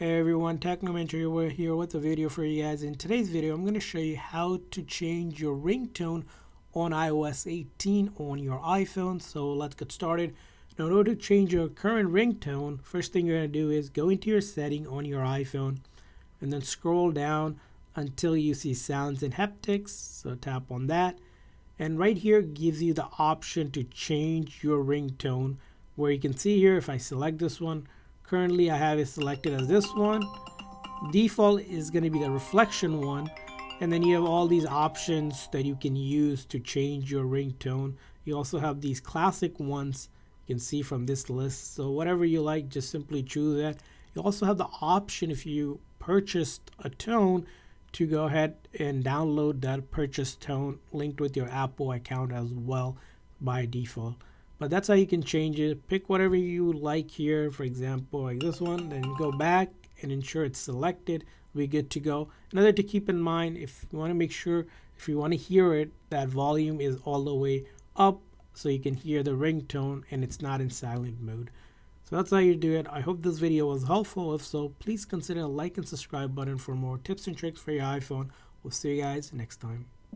Hey everyone, Technomentary, we're here with a video for you guys. In today's video, I'm going to show you how to change your ringtone on iOS 18 on your iPhone. So let's get started. Now, in order to change your current ringtone, first thing you're going to do is go into your setting on your iPhone and then scroll down until you see sounds and haptics. So tap on that. And right here gives you the option to change your ringtone, where you can see here if I select this one. Currently I have it selected as this one. Default is going to be the reflection one, and then you have all these options that you can use to change your ringtone. You also have these classic ones you can see from this list, so whatever you like, just simply choose that. You also have the option, if you purchased a tone, to go ahead and download that purchased tone linked with your Apple account as well by default. But that's how you can change it. Pick whatever you like here, for example like this one, then go back and ensure it's selected. We're good to go. Another to keep in mind, if you want to make sure, if you want to hear it, that volume is all the way up so you can hear the ringtone and it's not in silent mode. So that's how you do it. I hope this video was helpful. If so, please consider a like and subscribe button for more tips and tricks for your iPhone. We'll see you guys next time.